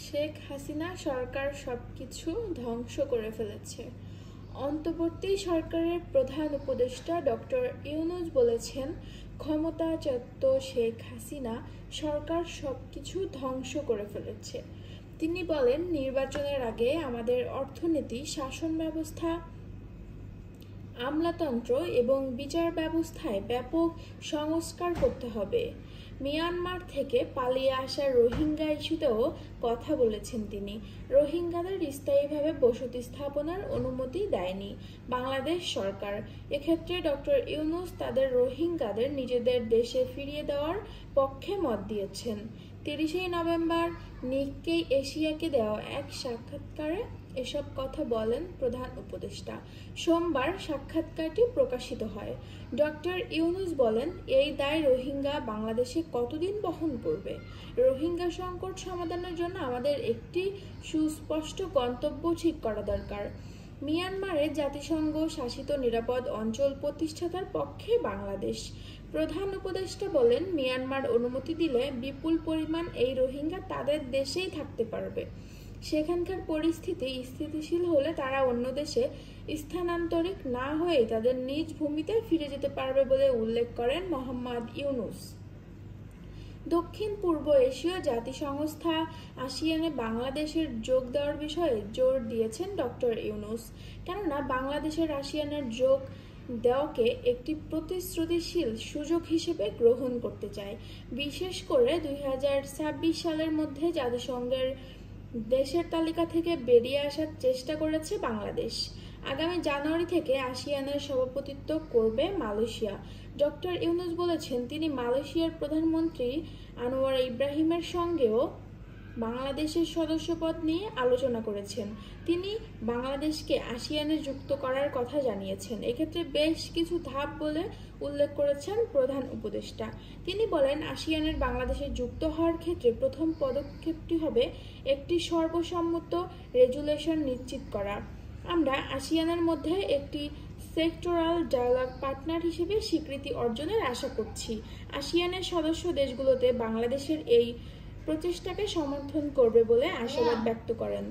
শেখ হাসিনা সরকার সবকিছু ধ্বংস করে ফেলেছে। অন্তর্বর্তী সরকারের প্রধান উপদেষ্টা ডক্টর ইউনূস বলেছেন, ক্ষমতাচ্যুত শেখ হাসিনা সরকার সবকিছু ধ্বংস করে ফেলেছে। তিনি বলেন, নির্বাচনের আগে আমাদের অর্থনীতি, শাসন ব্যবস্থা, আমলাতন্ত্র এবং বিচার ব্যবস্থায় ব্যাপক সংস্কার করতে হবে। মিয়ানমার থেকে পালিয়ে আসা রোহিঙ্গা ইস্যুতেও কথা বলেছেন তিনি। রোহিঙ্গাদের স্থায়ীভাবে বসতি স্থাপনের অনুমতি দেয়নি বাংলাদেশ সরকার। এক্ষেত্রে ডক্টর ইউনূস তাদের রোহিঙ্গাদের নিজেদের দেশে ফিরিয়ে দেওয়ার পক্ষে মত দিয়েছেন। 30 নভেম্বর নিক্কেই এশিয়াকে দেওয়া এক সাক্ষাৎকারে এসব কথা বলেন প্রধান উপদেষ্টা। সোমবার সাক্ষাৎকারটি প্রকাশিত হয়। ডক্টর ইউনূস বলেন, এই দায় রোহিঙ্গা বাংলাদেশে কতদিন বহন করবে? রোহিঙ্গা সংকট সমাধানের জন্য আমাদের একটি সুস্পষ্ট গন্তব্য ঠিক করা দরকার। মিয়ানমারে জাতিসংঘ শাসিত নিরাপদ অঞ্চল প্রতিষ্ঠার পক্ষে বাংলাদেশ। প্রধান উপদেষ্টা বলেন, মিয়ানমার অনুমতি দিলে বিপুল পরিমাণ এই রোহিঙ্গা তাদের দেশেই থাকতে পারবে। সেখানকার পরিস্থিতি স্থিতিশীল হলে তারা অন্য দেশে স্থানান্তরিত না হয়ে তাদের নিজ ভূমিতে ফিরে যেতে পারবে বলে উল্লেখ করেন মোহাম্মদ ইউনূস। দক্ষিণ পূর্ব এশীয় জাতিসংস্থা আসিয়ানে বাংলাদেশের যোগ দেওয়ার বিষয়ে জোর দিয়েছেন ডক্টর ইউনূস। কেননা বাংলাদেশের আসিয়ানের যোগ দেওয়াকে একটি প্রতিশ্রুতিশীল সুযোগ হিসেবে গ্রহণ করতে চায়। বিশেষ করে 2026 সালের মধ্যে জাতিসংঘের দেশের তালিকা থেকে বেরিয়ে আসার চেষ্টা করেছে বাংলাদেশ। আগামী জানুয়ারি থেকে আসিয়ানের সভাপতিত্ব করবে মালয়েশিয়া। ডক্টর ইউনূস বলেছেন, তিনি মালয়েশিয়ার প্রধানমন্ত্রী আনোয়ার ইব্রাহিমের সঙ্গেও বাংলাদেশের সদস্যপদ নিয়ে আলোচনা করেছেন। তিনি বাংলাদেশকে আসিয়ানে যুক্ত করার কথা জানিয়েছেন। এক্ষেত্রে বেশ কিছু ধাপ বলে উল্লেখ করেছেন প্রধান উপদেষ্টা। তিনি বলেন, আসিয়ানের বাংলাদেশে যুক্ত হওয়ার ক্ষেত্রে প্রথম পদক্ষেপটি হবে একটি সর্বসম্মত রেজুলেশন নিশ্চিত করা। আমরা আসিয়ানের মধ্যে একটি সেক্টরাল ডায়ালগ পার্টনার হিসেবে স্বীকৃতি অর্জনের আশা করছি। আসিয়ানের সদস্য দেশগুলোতে বাংলাদেশের এই প্রচেষ্টাকে সমর্থন করবে বলে আশাবাদ ব্যক্ত করেন।